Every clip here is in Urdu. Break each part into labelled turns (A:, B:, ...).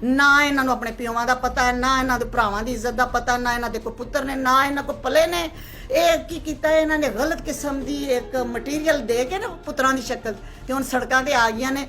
A: ਨਾ ਇਹਨਾਂ ਨੂੰ ਆਪਣੇ ਪਿਓਾਂ ਦਾ ਪਤਾ ਹੈ ਨਾ ਇਹਨਾਂ ਦੇ ਭਰਾਵਾਂ ਦੀ ਇੱਜ਼ਤ ਦਾ ਪਤਾ ਨਾ ਇਹਨਾਂ ਦੇ ਕੋਈ ਪੁੱਤਰ ਨੇ ਨਾ ਇਹਨਾਂ ਕੋ ਪਲੇ ਨੇ ਇਹ ਕੀ ਕੀਤਾ ਇਹਨਾਂ ਨੇ ਗਲਤ ਕਿਸਮ ਦੀ ਇੱਕ ਮਟੀਰੀਅਲ ਦੇ ਕੇ ਨਾ ਪੁੱਤਰਾਂ ਦੀ ਸ਼ਕਲ ਤੇ ਹੁਣ ਸੜਕਾਂ ਤੇ ਆ ਗਈਆਂ ਨੇ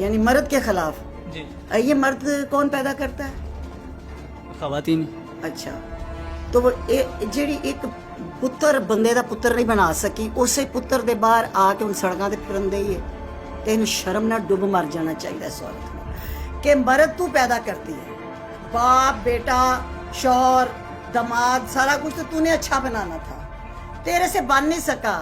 A: یعنی مرد کے خلاف.
B: جی
A: یہ مرد کون پیدا کرتا ہے؟
B: خواتین.
A: اچھا تو وہ جیڑی ایک پتر بندے دا پتر نہیں بنا سکی اسے پتر دے باہر آ کے ان سڑکاں تے پھرن دے تینوں شرم نہ ڈب مر جانا چاہیے اس عورت کو کہ مرد تو پیدا کرتی ہے. باپ بیٹا شوہر دماد سارا کچھ تو نے اچھا بنانا تھا, تیرے سے بن نہیں سکا.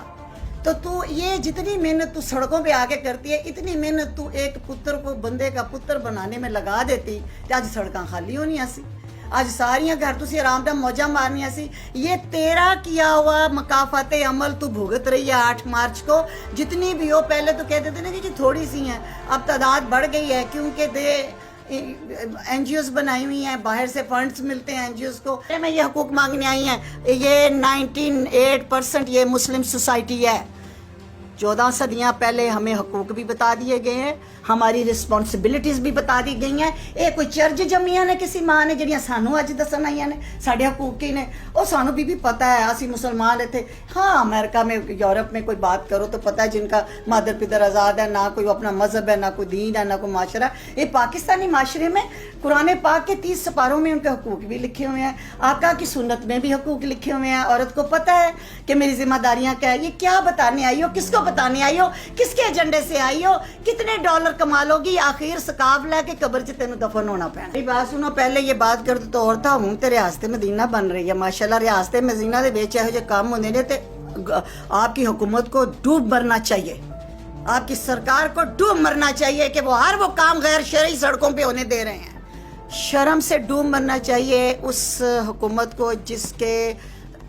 A: تو یہ جتنی محنت تو سڑکوں پہ آگے کرتی ہے اتنی محنت تو ایک پتر کو بندے کا پتر بنانے میں لگا دیتی کہ آج سڑکاں خالی ہونی سی, آج ساریاں گھر تو سی آرام دہ موجہ مارنی سی. یہ تیرا کیا ہوا مکافات عمل تو بھگت رہی ہے 8 مارچ کو. جتنی بھی ہو پہلے تو کہتے تھے نا کہ تھوڑی سی ہیں, اب تعداد بڑھ گئی ہے کیونکہ این جی اوز بنائی ہوئی ہیں, باہر سے فنڈز ملتے ہیں این جی اوز کو. میں یہ حقوق مانگنے آئی ہیں. یہ 98% یہ مسلم سوسائٹی ہے. 14 صدیاں پہلے ہمیں حقوق بھی بتا دیے گئے ہیں, ہماری رسپانسبلٹیز بھی بتا دی گئی ہیں. یہ کوئی چرچ جمیاں نے کسی ماں نے جڑیاں سانو اج دسن آئی نے ساڈے حقوق کی نے, وہ سانو بھی پتہ ہے. اسی مسلمان تھے ہاں, امریکہ میں یورپ میں کوئی بات کرو تو پتہ ہے جن کا مادر پدر آزاد ہے, نہ کوئی اپنا مذہب ہے, نہ کوئی دین ہے, نہ کوئی معاشرہ. یہ پاکستانی معاشرے میں قرآن پاک کے 30 سپاروں میں ان کے حقوق بھی لکھے ہوئے ہیں, آقا کی سنت میں بھی حقوق لکھے ہوئے ہیں. عورت کو پتہ ہے کہ میری ذمہ داریاں کیا ہے. یہ کیا بتانے آئی ہو, کس کو بتانے آئی ہو, کس کے ایجنڈے سے آئی ہو, کتنے ڈالر کما لو گی, آخر سکاف لے کے قبر چ تینوں دفن ہونا پینا. میری بات سنو, پہلے یہ بات کر تو اور تھا ہوں تے ریاست مدینہ بن رہی ہے ماشاءاللہ. ریاست مدینہ دے وچ ਇਹੋ ਜਿਹੇ کام ہونے نے تے آپ کی حکومت کو ڈوب مرنا چاہیے, آپ کی سرکار کو ڈوب مرنا چاہیے کہ وہ ہر وہ کام غیر شرعی سڑکوں پہ ہونے دے رہے ہیں. شرم سے ڈوب مرنا چاہیے اس حکومت کو جس کے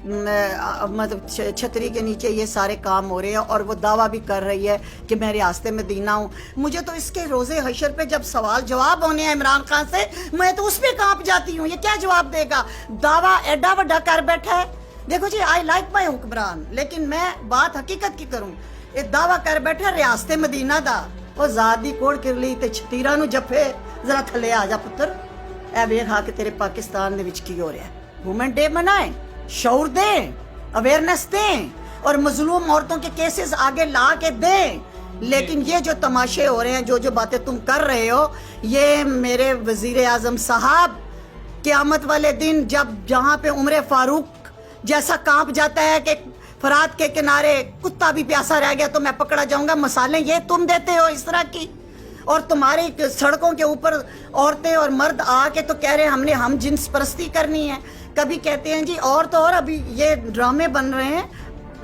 A: مطلب چھتری کے نیچے یہ سارے کام ہو رہے ہیں, اور وہ دعویٰ بھی کر رہی ہے کہ میں ریاست مدینہ ہوں. مجھے تو اس کے روزے حشر پہ جب سوال جواب ہونے ہیں عمران خان سے, میں تو اس پہ کانپ جاتی ہوں. یہ کیا جواب دے گا؟ دعویٰ ایڈا وڈا کر بیٹھا ہے. دیکھو جی, آئی لائک مائی حکمران, لیکن میں بات حقیقت کی کروں. یہ دعویٰ کر بیٹھا ریاست مدینہ دا, وہ ذات دی کوڑ کر لی تے چھتیرا نو جفے ذرا تھلے آ جا پتر, اے ویکھ آ کے تیرے پاکستان دے وچ کی ہو رہا ہے. وومن ڈے منائیں, شعور دیں, اویئرنیس دیں, اور مظلوم عورتوں کے کیسز آگے لا کے دیں. لیکن یہ جو تماشے ہو رہے ہیں, جو باتیں تم کر رہے ہو, یہ میرے وزیر اعظم صاحب قیامت والے دن جب جہاں پہ عمر فاروق جیسا کانپ جاتا ہے کہ فرات کے کنارے کتا بھی پیاسا رہ گیا تو میں پکڑا جاؤں گا, مثالیں یہ تم دیتے ہو اس طرح کی. اور تمہاری سڑکوں کے اوپر عورتیں اور مرد آ کے تو کہہ رہے ہیں ہم جنس پرستی کرنی ہے. کبھی کہتے ہیں جی اور تو اور, ابھی یہ ڈرامے بن رہے ہیں,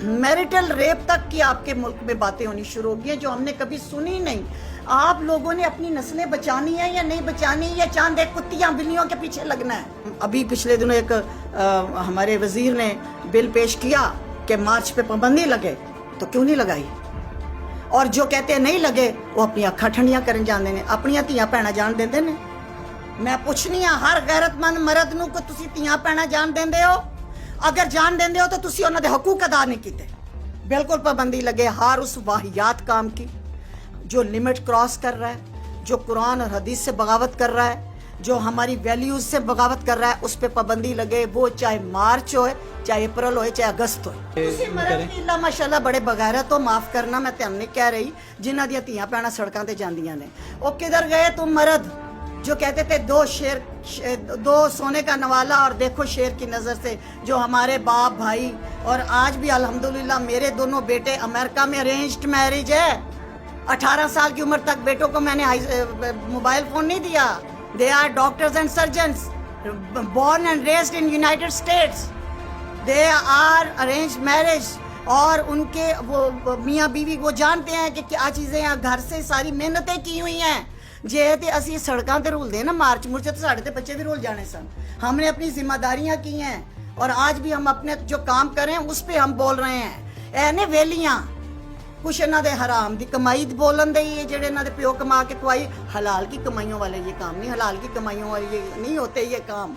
A: میریٹل ریپ تک کی آپ کے ملک میں باتیں ہونی شروع ہو گئی ہیں جو ہم نے کبھی سنی نہیں. آپ لوگوں نے اپنی نسلیں بچانی ہے یا نہیں بچانی, یا چاند ایک کتیاں بلیوں کے پیچھے لگنا ہے؟ ابھی پچھلے دنوں ایک ہمارے وزیر نے بل پیش کیا کہ مارچ پہ پابندی لگے, تو کیوں نہیں لگائی؟ اور جو کہتے ہیں نہیں لگے وہ اپنی اکھاں ٹھنڈیاں کرن جاندے نے, اپنی دھیاں بھੈਣਾਂ جان دیندے نے. میں پوچھنی ہاں ہر غیرت مند مرد نو کہ تسی دھیاں بھੈਣਾں جان دیندے ہو؟ اگر جان دیندے ہو تو تسی انہاں دے حقوق ادا نہیں کیتے. بالکل پابندی لگے ہر اس واہیات کام کی جو لمٹ کراس کر رہا ہے, جو قرآن اور حدیث سے بغاوت کر رہا ہے, جو ہماری ویلیوز سے بغاوت کر رہا ہے, اس پہ پابندی لگے. وہ چاہے مارچ ہوئے, چاہے اپریل ہوئے, چاہے اگست ہوئے. تسی مرد بھی اللہ ماشاءاللہ بڑے بغیرت ہو, معاف کرنا میں تم نہیں کہہ رہی, جنہاں دیاں دھیاں بھੈਣਾں سڑکاں تے جاندیاں نے. وہ کدھر گئے تم مرد جو کہتے تھے دو سونے کا نوالا اور دیکھو شیر کی نظر سے, جو ہمارے باپ بھائی, اور آج بھی الحمدللہ میرے دونوں بیٹے امریکہ میں ارینجڈ میرج ہے. 18 سال کی عمر تک بیٹوں کو میں نے موبائل فون نہیں دیا. They are doctors and surgeons, born and raised in United States. They are arranged marriage. اور ان کے وہ میاں بیوی وہ جانتے ہیں کہ کیا چیزیں ہیں, گھر سے ساری محنتیں کی ہوئی ہیں. جے تے اسی سڑکاں تے رول دے نا مارچ مرچ, تو ساڑھے تے بچے بھی رول جانے سن. ہم نے اپنی ذمہ داریاں کی ہیں, اور آج بھی ہم اپنے جو کام کریں اس پہ ہم بول رہے ہیں. اے نے ویلیاں کچھ انہاں دے حرام دی کمائی بولن دے, یہ جڑے انہاں دے پیو کما کے کوائی, حلال کی کمائیوں والے یہ کام نہیں, حلال کی کمائیوں والے یہ نہیں ہوتے یہ کام.